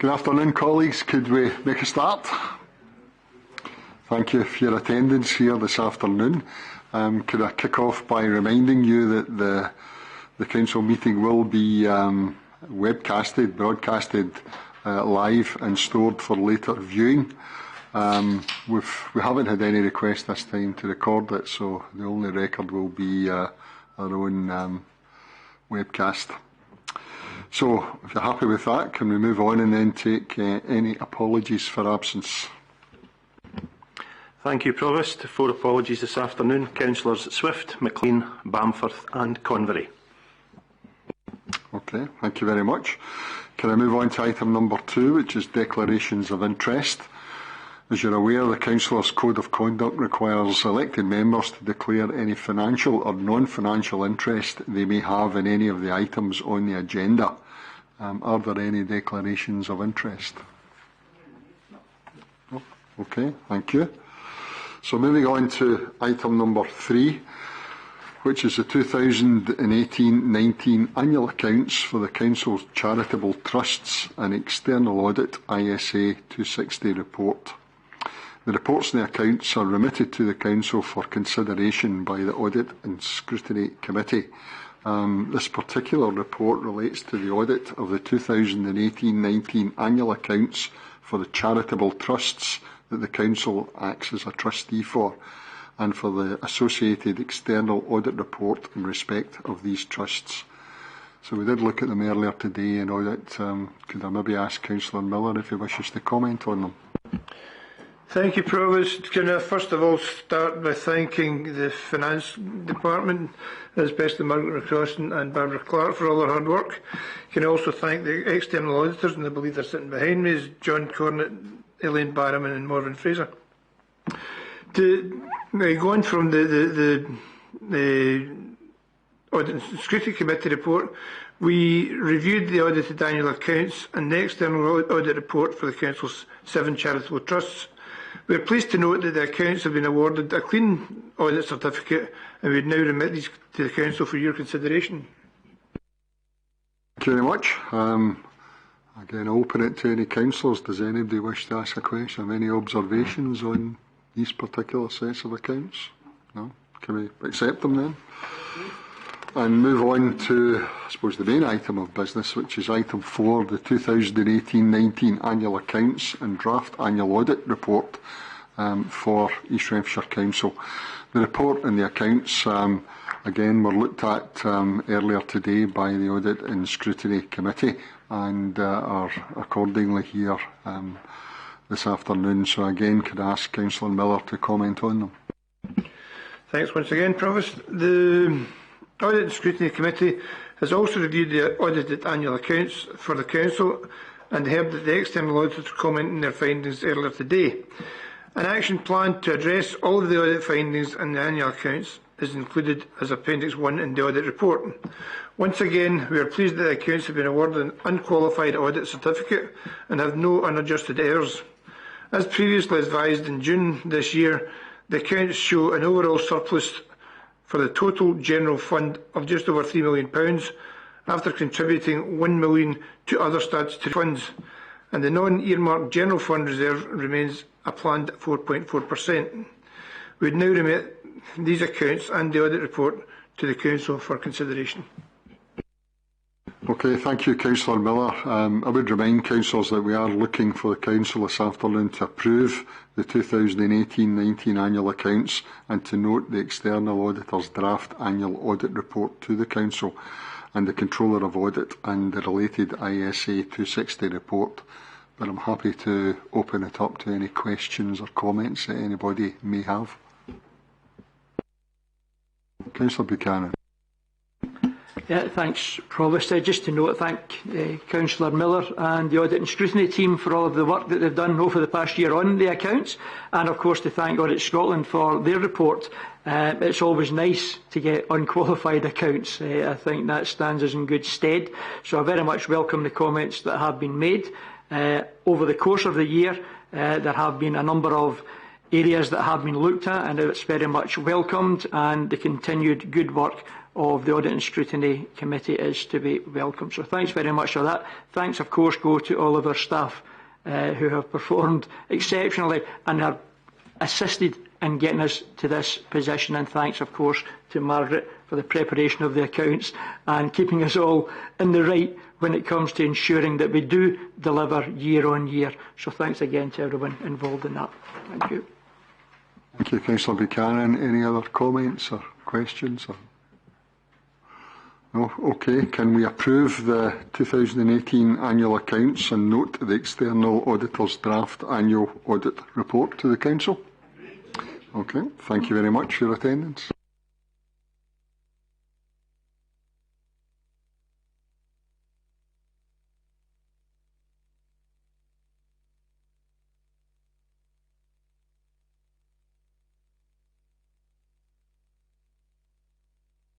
Good afternoon, colleagues. Could we make a start? Thank you for your attendance here this afternoon. Could I kick off by reminding you that the Council meeting will be webcasted, broadcasted live and stored for later viewing. We haven't had any request this time to record it, so the only record will be our own webcast. So, if you're happy with that, can we move on and then take any apologies for absence? Thank you, Provost. 4 apologies this afternoon. Councillors Swift, McLean, Bamforth and Convery. Okay, thank you very much. Can I move on to item number 2, which is declarations of interest? As you're aware, the Councillors' Code of Conduct requires elected members to declare any financial or non-financial interest they may have in any of the items on the agenda. Are there any declarations of interest? No? Okay, thank you. So moving on to item number 3, which is the 2018-19 annual accounts for the Council's charitable trusts and external audit ISA 260 report. The reports and the accounts are remitted to the Council for consideration by the Audit and Scrutiny Committee. This particular report relates to the audit of the 2018-19 annual accounts for the charitable trusts that the Council acts as a trustee for, and for the associated external audit report in respect of these trusts. So we did look at them earlier today in audit. Could I maybe ask Councillor Miller if he wishes to comment on them? Thank you, Provost. Can I first of all start by thanking the Finance Department, especially Margaret McCrossan and Barbara Clark, for all their hard work. Can I also thank the external auditors, and I believe they're sitting behind me, is John Cornett, Elaine Barrowman and Morven Fraser. Going from the Audit and Scrutiny Committee report, we reviewed the audited annual accounts and the external audit report for the Council's 7 charitable trusts. We are pleased to note that the accounts have been awarded a clean audit certificate, and we would now remit these to the Council for your consideration. Thank you very much. Again, I'll open it to any councillors. Does anybody wish to ask a question? Have any observations on these particular sets of accounts? No? Can we accept them then? And move on to, I suppose, the main item of business, which is item 4, the 2018-19 annual accounts and draft annual audit report for East Renfrewshire Council. The report and the accounts, again, were looked at earlier today by the Audit and Scrutiny Committee and are accordingly here this afternoon. So again, could I ask Councillor Miller to comment on them? Thanks once again, Provost. The Audit and Scrutiny Committee has also reviewed the audited annual accounts for the Council and heard that the external auditors commented on their findings earlier today. An action plan to address all of the audit findings in the annual accounts is included as Appendix 1 in the audit report. Once again, we are pleased that the accounts have been awarded an unqualified audit certificate and have no unadjusted errors. As previously advised in June this year, the accounts show an overall surplus for the total general fund of just over £3 million after contributing £1 million to other statutory funds, and the non-earmarked general fund reserve remains a planned 4.4%. We would now remit these accounts and the audit report to the Council for consideration. Okay, thank you, Councillor Miller. I would remind councillors that we are looking for the Council this afternoon to approve the 2018-19 annual accounts and to note the external auditor's draft annual audit report to the Council and the Controller of Audit and the related ISA 260 report. But I'm happy to open it up to any questions or comments that anybody may have. Councillor Buchanan. Yeah, thanks, Provost. Just to note, thank Councillor Miller and the Audit and Scrutiny team for all of the work that they've done over the past year on the accounts, and of course to thank Audit Scotland for their report. It's always nice to get unqualified accounts. I think that stands us in good stead. So I very much welcome the comments that have been made. Over the course of the year, there have been a number of areas that have been looked at, and it's very much welcomed, and the continued good work of the Audit and Scrutiny Committee is to be welcome. So thanks very much for that. Thanks, of course, go to all of our staff who have performed exceptionally and have assisted in getting us to this position. And thanks, of course, to Margaret for the preparation of the accounts and keeping us all in the right when it comes to ensuring that we do deliver year on year. So thanks again to everyone involved in that. Thank you. Thank you, Councillor Buchanan. Any other comments or questions? No? Okay. Can we approve the 2018 annual accounts and note the external auditor's draft annual audit report to the Council? Okay. Thank you very much for your attendance.